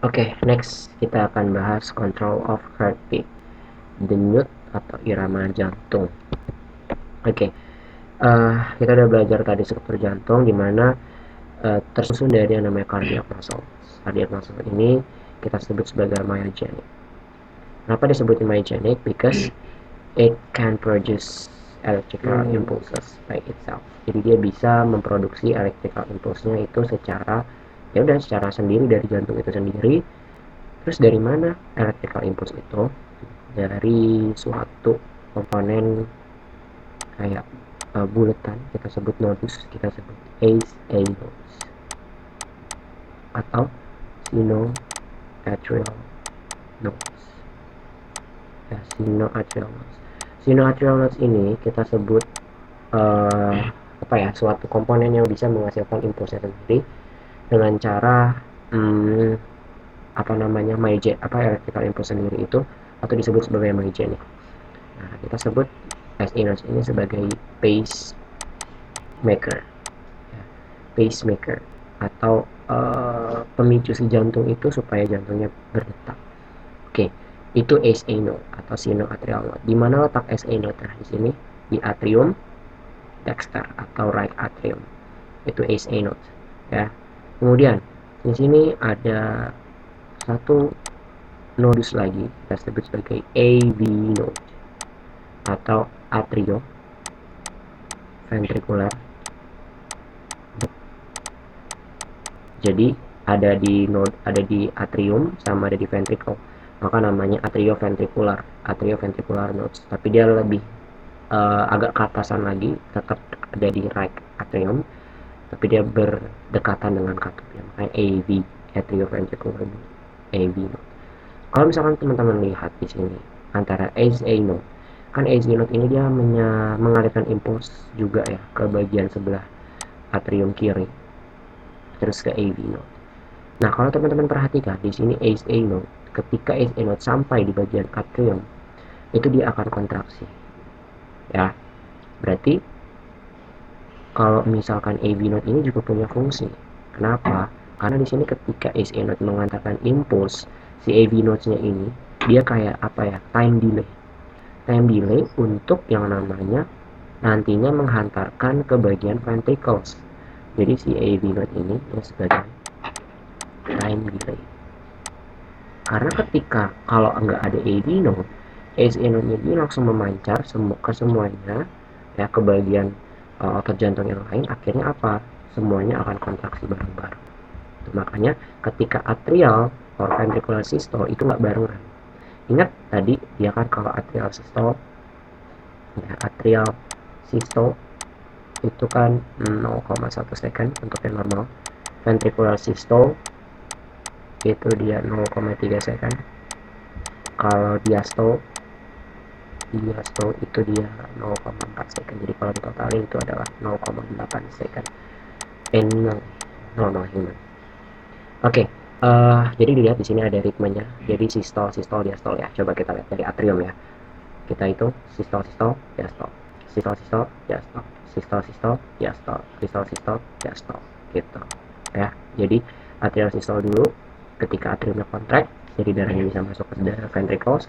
Oke, next kita akan bahas control of heartbeat, denyut atau irama jantung. Oke, kita udah belajar tadi struktur jantung, dimana tersusun dari yang namanya cardiac muscle. Cardiac muscle ini kita sebut sebagai myogenic. Kenapa disebut myogenic? Because it can produce electrical impulses by itself. Jadi dia bisa memproduksi electrical impulse-nya itu secara secara sendiri dari jantung itu sendiri. Terus dari mana electrical impulse itu? Dari suatu komponen kayak buletan, kita sebut nodus, kita sebut ACE nodes atau sinoatrial nodes. Ya, sinoatrial nodes. Sinoatrial nodes ini kita sebut suatu komponen yang bisa menghasilkan impulsnya sendiri dengan cara electrical impulse sendiri itu, atau disebut sebagai myogenic. Nah, kita sebut ACE nodes ini sebagai pacemaker, pacemaker atau pemicu si jantung itu supaya jantungnya berdetak. Oke, itu ACE node atau sinoatrial node. Di mana letak ACE node? Nah, di sini di atrium dexter atau right atrium. Itu ACE node, ya. Kemudian di sini ada satu nodus lagi, kita sebut sebagai AV node atau atrioventricular. Jadi ada di atrium sama ada di ventricle, maka namanya atrioventricular nodes. Tapi dia lebih agak ke atasan lagi, tetap ada di right atrium, tapi dia berdekatan dengan katupnya, makanya AV, atrioventricular AV node. Kalau misalkan teman-teman lihat di sini antara ACE node, kan ACE node ini dia mengalirkan impuls juga ya ke bagian sebelah atrium kiri, terus ke AV node. Nah, kalau teman-teman perhatikan di sini ACE node, ketika ACE node sampai di bagian atrium, itu dia akan kontraksi. Ya. Berarti kalau misalkan AV node ini juga punya fungsi. Kenapa? Karena di sini ketika ACE node mengantarkan impuls, si AV nodes-nya ini dia kayak time delay. Time delay untuk yang namanya nantinya menghantarkan ke bagian ventricles. Jadi si AV node ini ya sebagai time delay. Karena ketika kalau nggak ada AV node, ACE node ini langsung memancar ke semuanya, ya, ke bagian otot jantung yang lain. Akhirnya apa? Semuanya akan kontraksi bareng-bareng. Makanya ketika atrial or ventricular systole itu nggak barengan. Ingat tadi dia kan kalau atrial systole itu kan 0,1 second untuk yang normal. Ventricular systole itu dia 0,3 second. Kalau diastole itu dia 0,4 second. Jadi kalau ditotalin itu adalah 0,8 second. Normal human. Oke, jadi dilihat di sini ada ritmenya. Jadi sistol, diastol ya. Coba kita lihat dari atrium ya. Kita itu sistol, diastol, sistol, diastol, sistol, diastol, sistol, diastol, gitu. Ya. Jadi atrial sistol dulu, ketika atriumnya kontrak, jadi darahnya bisa masuk ke ventricles.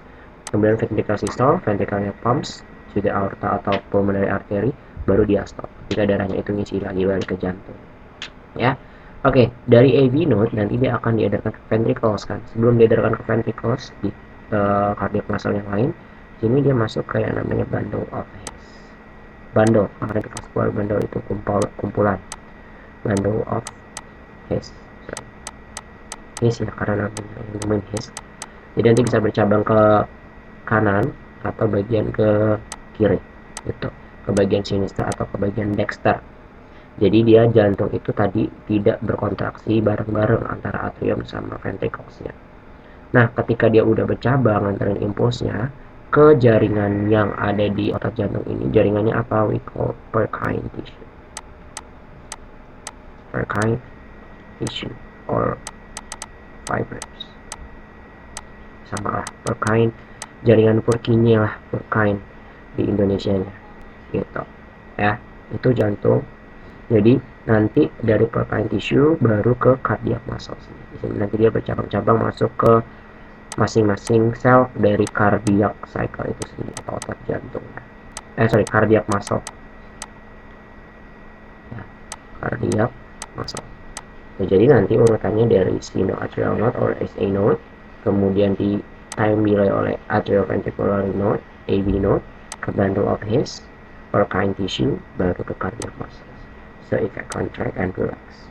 Kemudian ventricular systole, ventricle pumps to the aorta atau pulmonary artery, baru diastol. Ketika darahnya itu ngisi lagi balik ke jantung. Ya. Oke, dari AV node nanti dia akan diedarkan ke ventricles kan. Sebelum diedarkan ke ventricles di cardiac muscle yang lain, sini dia masuk ke yang namanya bundle of His. Bundle, kemarin kita keluar bundle itu kumpulan. Bundle of His. His ya, karena namanya His. Jadi nanti bisa bercabang ke kanan atau bagian ke kiri gitu, ke bagian sinister atau ke bagian dexter. Jadi dia jantung itu tadi tidak berkontraksi bareng-bareng antara atrium sama ventricles-nya. Nah, ketika dia udah bercabang antarin impulsnya ke jaringan yang ada di otot jantung ini, jaringannya apa? We call Purkinje tissue. Purkinje tissue or fibers. Sama lah, Purkinje, jaringan Purkinje lah, Purkinje di Indonesianya. Gitu. Ya, itu jantung. Jadi Nanti dari porcine tissue baru ke cardiac muscle. Di sini nanti dia bercabang-cabang masuk ke masing-masing sel dari cardiac cycle itu sendiri atau otot jantung. Cardiac muscle. Ya, cardiac muscle. Nah, jadi nanti urutannya dari sinoatrial node or SA node, kemudian di time delay oleh atrioventricular node, AV node, ke bundle of His, porcine tissue, baru ke cardiac muscle. So it can contract and relax.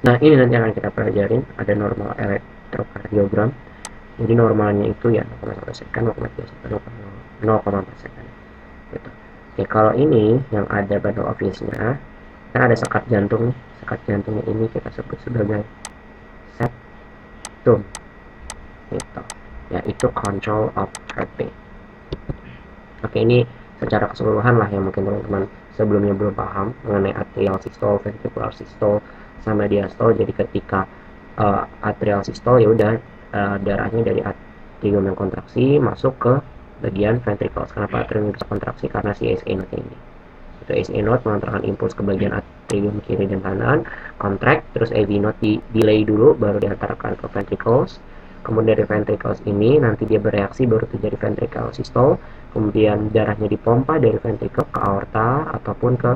Nah, ini nanti akan kita pelajarin, ada normal elektrokardiogram. Jadi normalnya itu ya 0,1 second, 0,3 second, 0,4 second. Gitu. Oke, kalau ini yang ada bundle of His-nya, kan ada sekat jantung nih. Sekat jantungnya ini kita sebut sebagai septum. Gitu. Yaitu control of heartbeat. Oke, ini secara keseluruhan lah yang mungkin teman-teman sebelumnya belum paham mengenai atrial systole, ventricular systole, sama diastole. Jadi ketika atrial systole ya udah darahnya dari atrium yang kontraksi masuk ke bagian ventricles. Kenapa atrium bisa kontraksi? Karena si SA node ini. Itu SA node mengantarkan impuls ke bagian atrium kiri dan kanan, contract, terus AV node di delay dulu, baru diantarkan ke ventricles. Kemudian dari ventricles ini nanti dia bereaksi baru terjadi ventricular systole, kemudian darahnya dipompa dari ventricle ke aorta ataupun ke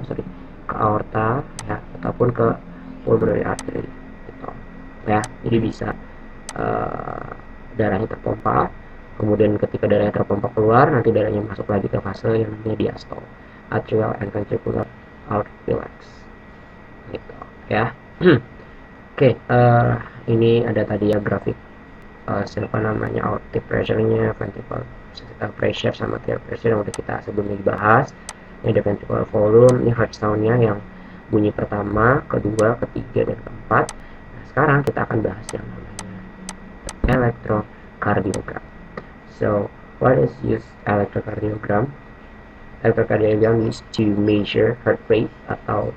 aorta ya, ataupun ke pulmonary artery gitu. Ya, jadi bisa darahnya terpompa, kemudian ketika darahnya terpompa keluar, nanti darahnya masuk lagi ke fase yang namanya diastole, atrial and ventricular outflow gitu ya. Oke, ini ada tadi ya grafik siapa namanya outlet pressure-nya, ventricular pressure sama atrial pressure yang udah kita sebelumnya dibahas. Ini ada ventricular volume, ini heart sound-nya yang bunyi pertama, kedua, ketiga, dan keempat. Nah, sekarang kita akan bahas yang namanya electrocardiogram. So, what is use electrocardiogram? Electrocardiogram is to measure heart rate atau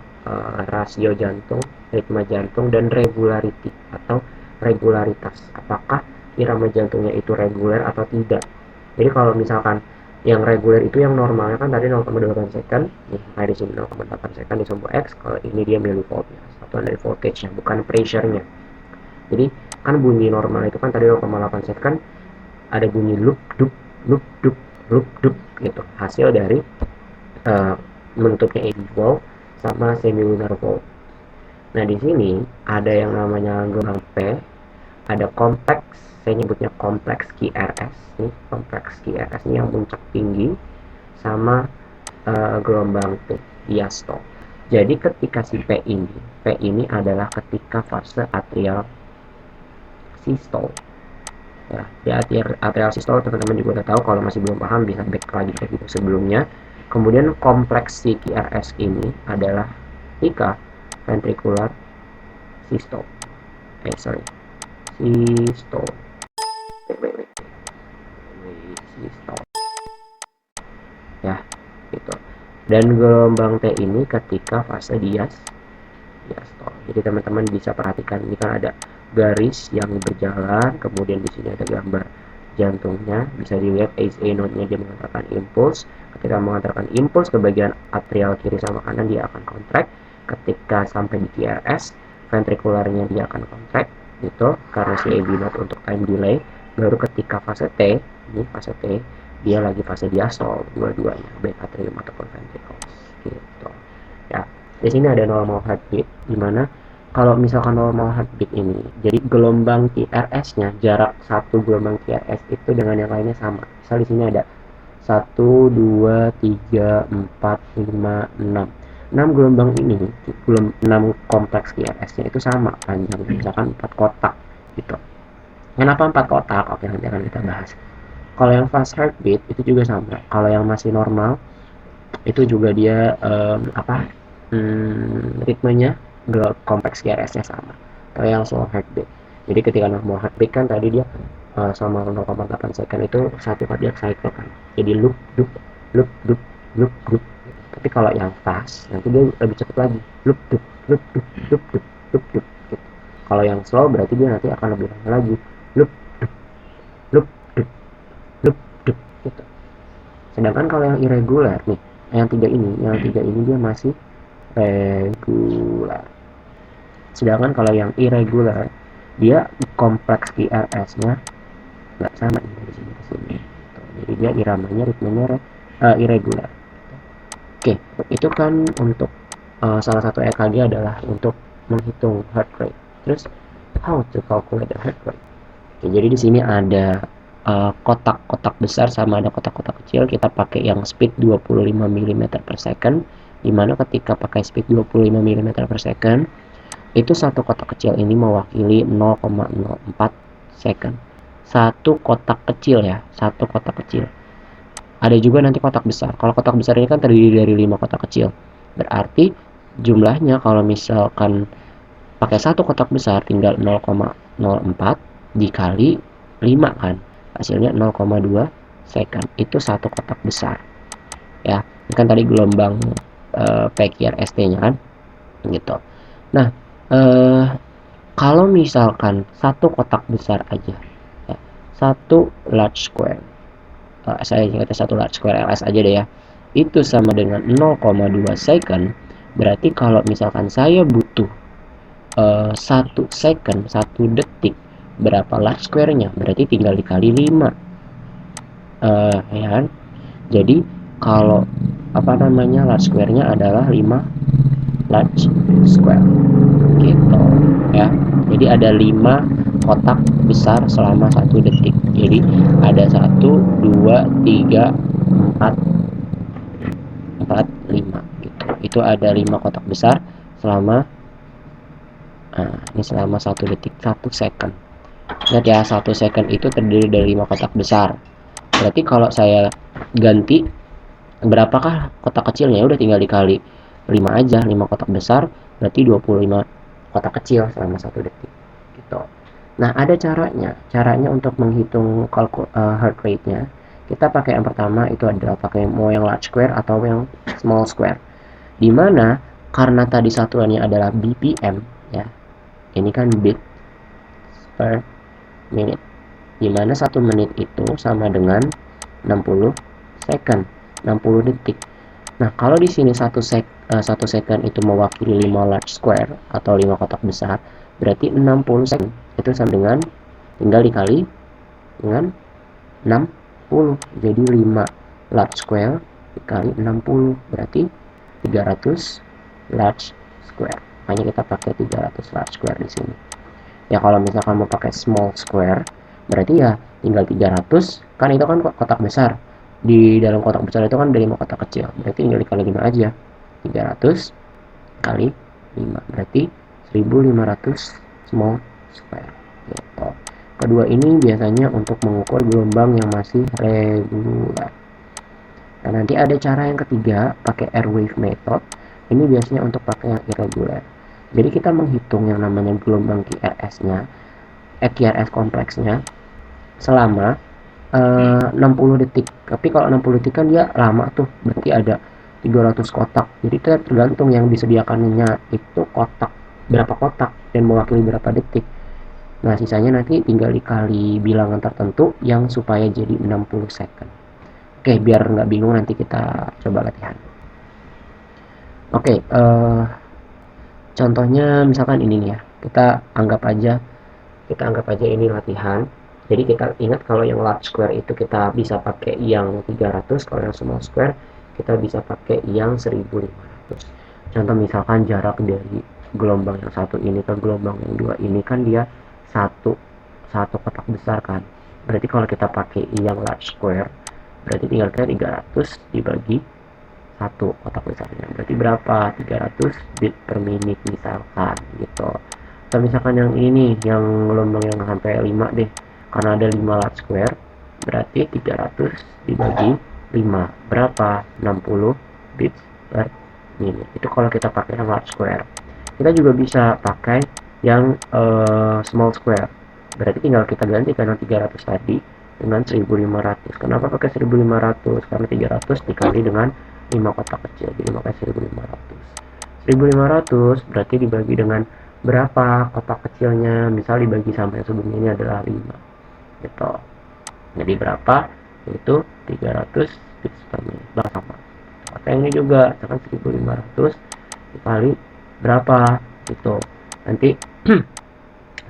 rasio jantung, ritme jantung, dan regularity atau regularitas. Apakah irama jantungnya itu reguler atau tidak. Jadi kalau misalkan yang reguler itu yang normalnya kan tadi 0,8 second, nih di sini 0,8 second di sumbu X, kalau ini dia millivolt ya, satuan dari voltage-nya, bukan pressure-nya. Jadi kan bunyi normal itu kan tadi 0,8 second, ada bunyi loop dup loop dup loop dup gitu, hasil dari bentuknya AV valve sama semilunar valve. Nah di sini ada yang namanya gelombang P, ada kompleks, saya nyebutnya kompleks QRS nih, kompleks QRS ini yang puncak tinggi, sama gelombang P diastole. Jadi ketika si P ini adalah ketika fase atrial systole ya. Di atrial systole teman-teman juga udah tahu, kalau masih belum paham bisa back lagi ke video sebelumnya. Kemudian kompleks si QRS ini adalah ketika ventricular systole systole systole ya gitu. Dan gelombang T ini ketika fase diastole. Jadi teman-teman bisa perhatikan ini kan ada garis yang berjalan, kemudian di sini ada gambar jantungnya, bisa dilihat SA node-nya dia mengantarkan impuls. Ketika mengantarkan impuls ke bagian atrial kiri sama kanan, dia akan contract. Ketika sampai di QRS, ventrikularnya dia akan contract gitu karena si AV node untuk time delay. Baru ketika fase T, ini fase T, dia lagi fase diastole, dua-duanya baik atrium ataupun ventricles gitu ya. Di sini ada normal heartbeat, dimana kalau misalkan normal heartbeat ini, jadi gelombang QRS-nya, jarak satu gelombang QRS itu dengan yang lainnya sama. Misal di sini ada 1, 2, 3, 4, 5, 6. 6 gelombang ini, 6 kompleks QRS-nya itu sama panjangnya, misalkan 4 kotak gitu. Kenapa 4 kotak? Oke, nanti akan kita bahas. Kalau yang fast heartbeat itu juga sama. Kalau yang masih normal itu juga dia ritmenya kompleks QRS-nya sama. Kalau yang slow heartbeat, jadi ketika normal heartbeat kan tadi dia sama 0,8 second itu satu cardiac cycle kan, jadi loop loop loop loop loop loop. Tapi kalau yang fast nanti dia lebih cepat lagi, loop loop loop loop loop loop loop loop gitu. Kalau yang slow berarti dia nanti akan lebih lama lagi, loop loop loop loop loop gitu. Sedangkan kalau yang irregular nih, yang tiga ini dia masih regular. Sedangkan kalau yang irregular, dia kompleks QRS-nya nggak sama dari sini ke sini. Jadi dia iramanya, ritmenya irregular. Oke, itu kan untuk salah satu EKG adalah untuk menghitung heart rate. Terus how to calculate the heart rate? Oke, jadi di sini ada kotak-kotak besar sama ada kotak-kotak kecil. Kita pakai yang speed 25 mm per second, dimana ketika pakai speed 25 mm per second, itu satu kotak kecil ini mewakili 0,04 second. Satu kotak kecil ya, satu kotak kecil. Ada juga nanti kotak besar. Kalau kotak besar ini kan terdiri dari 5 kotak kecil. Berarti jumlahnya kalau misalkan pakai satu kotak besar tinggal 0,04 dikali 5 kan. Hasilnya 0,2 second. Itu satu kotak besar. Ya, ini kan tadi gelombang PQRST-nya kan. Gitu. Nah, kalau misalkan satu kotak besar aja, ya, satu large square, saya ingat satu large square LS aja deh ya, itu sama dengan 0,2 second. Berarti kalau misalkan saya butuh 1 second, 1 detik, berapa large square-nya? Berarti tinggal dikali 5, ya kan? Jadi kalau apa namanya large square-nya adalah 5 large square gitu ya. Jadi ada 5 kotak besar selama 1 detik. Jadi ada 1, 2, 3, 4, 5 gitu. Itu ada 5 kotak besar selama ini selama 1 detik, 1 second. Ingat ya, 1 second itu terdiri dari 5 kotak besar. Berarti kalau saya ganti berapakah kotak kecilnya, udah tinggal dikali 5 aja. 5 kotak besar berarti 25 kotak kecil selama 1 detik gitu. Nah, ada caranya untuk menghitung heart rate-nya. Kita pakai yang pertama itu adalah pakai mau yang large square atau yang small square, dimana karena tadi satuannya adalah BPM ya, ini kan beat per minute, dimana 1 menit itu sama dengan 60 second, 60 detik. Nah, kalau di sini 1 second itu mewakili 5 large square atau 5 kotak besar, berarti 60 second itu sama dengan, tinggal dikali dengan 60. Jadi 5 large square dikali 60 berarti 300 large square. Makanya kita pakai 300 large square di sini. Ya kalau misalkan mau pakai small square, berarti ya tinggal 300, kan itu kan kotak besar. Di dalam kotak besar itu kan ada 5 kotak kecil, berarti tinggal dikali 5 aja. 300 kali 5 berarti 1500 small square gitu. Kedua ini biasanya untuk mengukur gelombang yang masih regular. Nah, nanti ada cara yang ketiga pakai airwave method. Ini biasanya untuk pakai yang irregular. Jadi kita menghitung yang namanya gelombang QRS-nya, QRS kompleksnya selama 60 detik. Tapi kalau 60 detik kan dia lama tuh, berarti ada 300 kotak. Jadi tergantung yang disediakannya itu kotak, berapa kotak dan mewakili berapa detik. Nah, sisanya nanti tinggal dikali bilangan tertentu yang supaya jadi 60 second. Oke, biar nggak bingung nanti kita coba latihan. Oke, contohnya misalkan ini nih ya. Kita anggap aja ini latihan. Jadi kita ingat kalau yang large square itu kita bisa pakai yang 300, kalau yang small square kita bisa pakai yang 1500. Contoh misalkan jarak dari gelombang yang satu ini ke gelombang yang dua ini kan dia satu kotak besar kan. Berarti kalau kita pakai yang large square, berarti tinggal kita 300 dibagi satu kotak besarnya. Berarti berapa? 300 bit per menit misalkan gitu. Atau misalkan yang ini yang gelombang yang sampai 5 deh, karena ada 5 large square, berarti 300 dibagi 5 berapa? 60 bits per menit. Itu kalau kita pakai yang large square. Kita juga bisa pakai yang small square, berarti tinggal kita ganti karena 300 tadi dengan 1500. Kenapa pakai 1500? Karena 300 dikali dengan 5 kotak kecil, jadi makanya 1500. 1500 berarti dibagi dengan berapa kotak kecilnya, misal dibagi sama yang sebelumnya ini adalah 5 gitu. Jadi berapa? Itu 300 bits per menit. Sama. Atau yang ini juga, misalkan 1500 dikali berapa itu nanti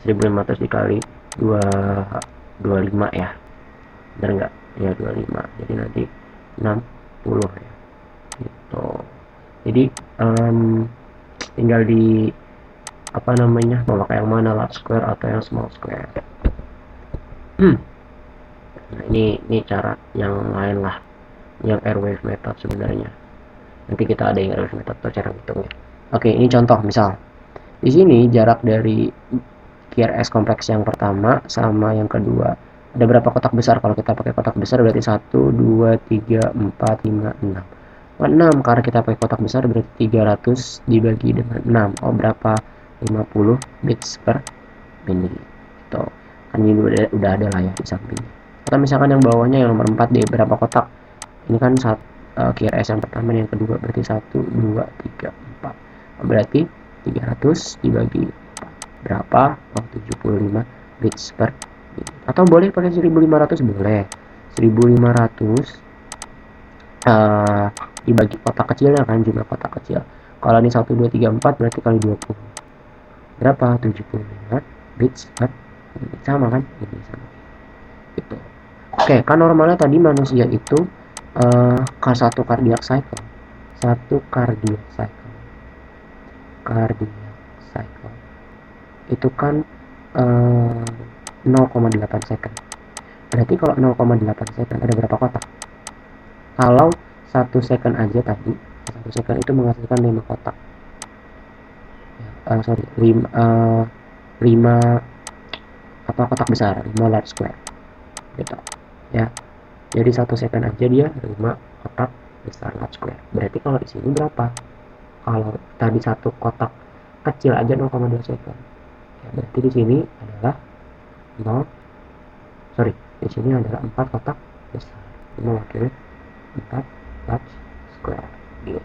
1500 dikali 25 ya, bener nggak ya, 25, jadi nanti 60 ya gitu. Jadi tinggal di apa namanya, mau pakai yang mana, large square atau yang small square. Nah, ini cara yang lain lah, yang air wave method sebenarnya. Nanti kita ada yang air wave method atau cara hitungnya. Oke, ini contoh misal. Di sini jarak dari QRS kompleks yang pertama sama yang kedua. Ada berapa kotak besar? Kalau kita pakai kotak besar berarti 1, 2, 3, 4, 5, 6. 6 karena kita pakai kotak besar berarti 300 dibagi dengan 6. Oh, berapa? 50 bits per menit. Gitu. Kan ini udah ada lah ya di sampingnya. Atau misalkan yang bawahnya yang nomor 4 deh, berapa kotak? Ini kan QRS yang pertama, yang kedua berarti 1, 2, 3, 4. Berarti 300 dibagi berapa? Oh, 75 bits per menit. Atau boleh pakai 1500, boleh. 1500 dibagi kotak kecilnya kan, jumlah kotak kecil. Kalau ini 1, 2, 3, 4 berarti kali 20. Berapa? 75 bits per menit. Sama kan? Ini sama. Gitu. Oke, kan normalnya tadi manusia itu satu cardiac cycle. Satu cardiac cycle. Cardiac cycle. Itu kan 0,8 second. Berarti kalau 0,8 second ada berapa kotak? Kalau 1 second aja tadi, 1 second itu menghasilkan 5 kotak. Sorry, 5 apa kotak besar, 5 large square. Gitu. Ya. Jadi 1 second aja dia 5 kotak besar large square. Berarti kalau di sini berapa? Kalau tadi satu kotak kecil aja 0,2 second. Ya, berarti di sini adalah 0, sorry, di sini adalah 4 kotak besar. Mewakili 4 large square gitu.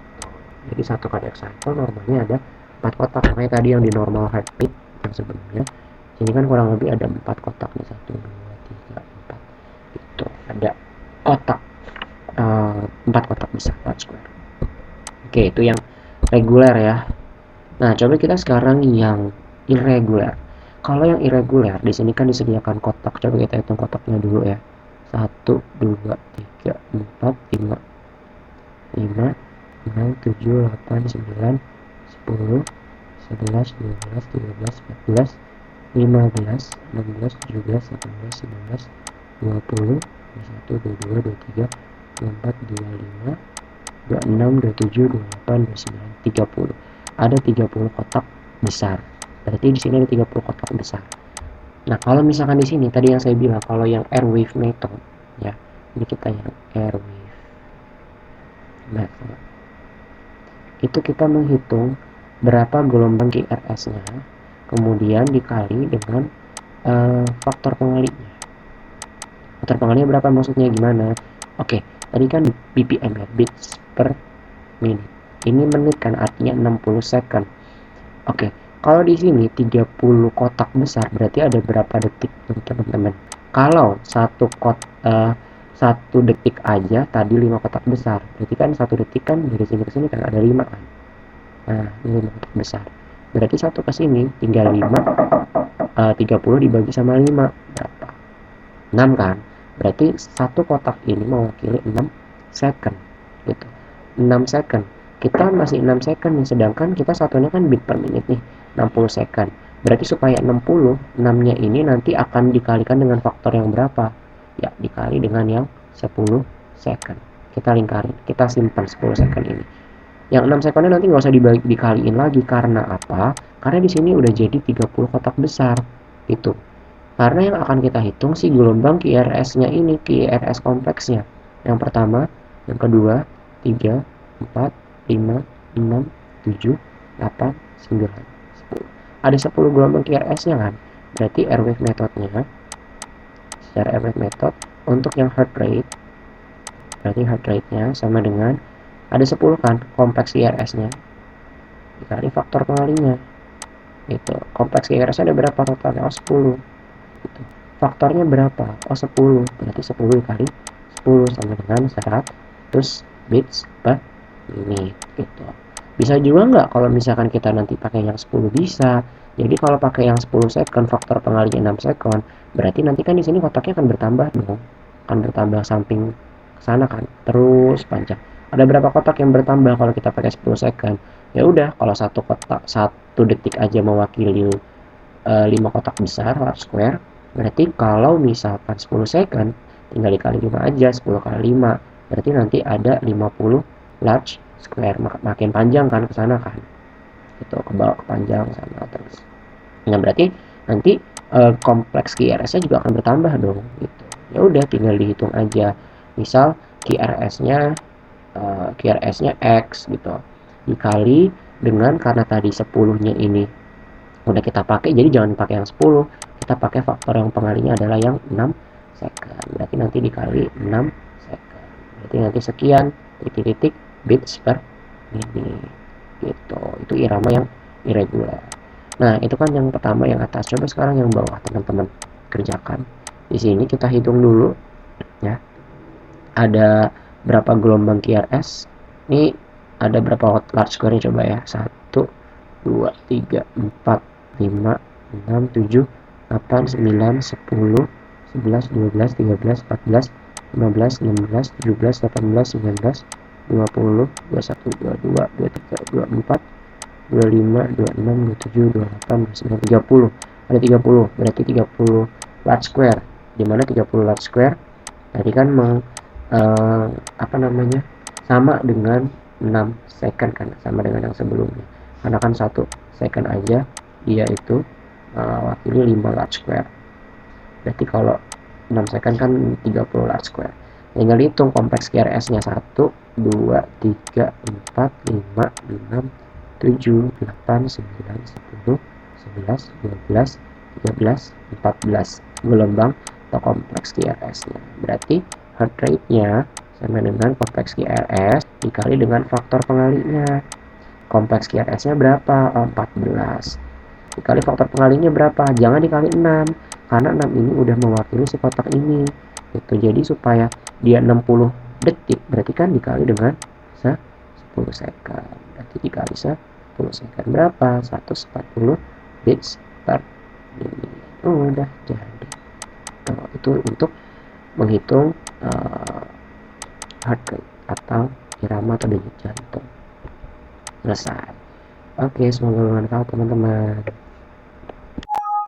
Jadi satu cardiac cycle normalnya ada 4 kotak. Makanya tadi yang di normal heartbeat yang sebelumnya, sini kan kurang lebih ada 4 kotak nih, 1, 2, 3, 4 gitu. Ada kotak 4 kotak besar large square. Oke, itu yang reguler ya. Nah, coba kita sekarang yang irregular. Kalau yang irregular, di sini kan disediakan kotak. Coba kita hitung kotaknya dulu ya. 1, 2, 3, 4, 5, 5, 6, 7, 8, 9, 10, 11, 12, 13, 14, 15, 16, 17, 18, 19, 20, 21, 22, 23, 24, 25, 26, 27, 28, 29, 30. Ada 30 kotak besar. Berarti di sini ada 30 kotak besar. Nah, kalau misalkan di sini tadi yang saya bilang kalau yang air wave method ya. Ini kita yang air wave method. Itu kita menghitung berapa gelombang QRS-nya, kemudian dikali dengan faktor pengalinya. Faktor pengalinya berapa maksudnya gimana? Oke, tadi kan BPM ya, bits per menit. Ini menit kan, artinya 60 second. Oke, kalau di sini 30 kotak besar berarti ada berapa detik teman-teman? Kalau satu detik aja tadi 5 kotak besar, berarti kan 1 detik kan dari sini ke sini kan ada 5 kan. Nah, ini 5 kotak besar. Berarti satu ke sini tinggal 5, 30 dibagi sama 5 berapa? 6 kan? Berarti satu kotak ini mewakili 6 second gitu. 6 second. Kita masih 6 second nih, sedangkan kita satunya kan bit per menit nih, 60 second. Berarti supaya 60, 6-nya ini nanti akan dikalikan dengan faktor yang berapa? Ya, dikali dengan yang 10 second. Kita lingkarin, kita simpan 10 second ini. Yang 6 secondnya nanti nggak usah dikaliin lagi, karena apa? Karena di sini udah jadi 30 kotak besar gitu. Karena yang akan kita hitung si gelombang QRS-nya ini, QRS kompleksnya. Yang pertama, yang kedua, 3, 4, 5, 6, 7, 8, 9, 10. Ada 10 gelombang QRS-nya kan? Berarti air wave methodnya, secara air wave method, untuk yang heart rate, berarti heart rate-nya sama dengan, ada 10 kan, kompleks QRS-nya. Dikali faktor pengalinya. Itu, kompleks QRS-nya ada berapa totalnya? Oh, 10. Gitu. Faktornya berapa? Oh, 10. Berarti 10 kali 10 sama dengan 100 bits per menit gitu. Bisa juga nggak kalau misalkan kita nanti pakai yang 10? Bisa. Jadi kalau pakai yang 10 second, faktor pengalinya 6 second, berarti nanti kan di sini kotaknya akan bertambah dong. Akan bertambah samping ke sana kan, terus panjang. Ada berapa kotak yang bertambah kalau kita pakai 10 second? Ya udah, kalau satu kotak 1 detik aja mewakili 5 kotak besar large square, berarti kalau misalkan 10 second tinggal dikali 5 aja, 10 kali 5 berarti nanti ada 50 large square. Makin panjang kan ke sana kan, itu ke bawah, ke panjang sana terus. Nah berarti nanti kompleks QRS nya juga akan bertambah dong gitu. Ya udah tinggal dihitung aja, misal QRS-nya QRS-nya X gitu, dikali dengan, karena tadi 10-nya ini udah kita pakai, jadi jangan pakai yang 10, kita pakai faktor yang pengalinya adalah yang 6 second, berarti nanti dikali 6 second, berarti nanti sekian titik-titik bits per menit gitu. Itu irama yang irregular. Nah itu kan yang pertama yang atas, coba sekarang yang bawah teman-teman kerjakan. Di sini kita hitung dulu ya, ada berapa gelombang QRS. Ini ada berapa large square-nya coba ya, 1 2 3 4 5 6 7 8 9 10 11 12 13 14 15 16 17 18 19 20 21 22 23 24 25 26 27 28 29 30. Ada 30, berarti 30 large square. Dimana 30 large square tadi kan apa namanya, sama dengan 6 second kan, sama dengan yang sebelumnya, karena kan 1 second aja dia itu wakili 5 large square. Berarti kalau 6 second kan 30 large square. Tinggal hitung kompleks QRS nya 1 2 3 4 5 6 7 8 9 10 11 12 13 14 gelombang atau kompleks QRS nya. Berarti heart rate nya sama dengan kompleks QRS dikali dengan faktor pengalinya. Kompleks QRS nya berapa? 14 dikali faktor pengalinya berapa? Jangan dikali 6, karena 6 ini udah mewakili si kotak ini gitu. Jadi supaya dia 60 detik, berarti kan dikali dengan 10 second, berarti dikali 10 second berapa? 140 bits per menit. Udah jadi. Itu untuk menghitung heart rate atau irama atau denyut jantung. Selesai. Oke, semoga bermanfaat teman-teman.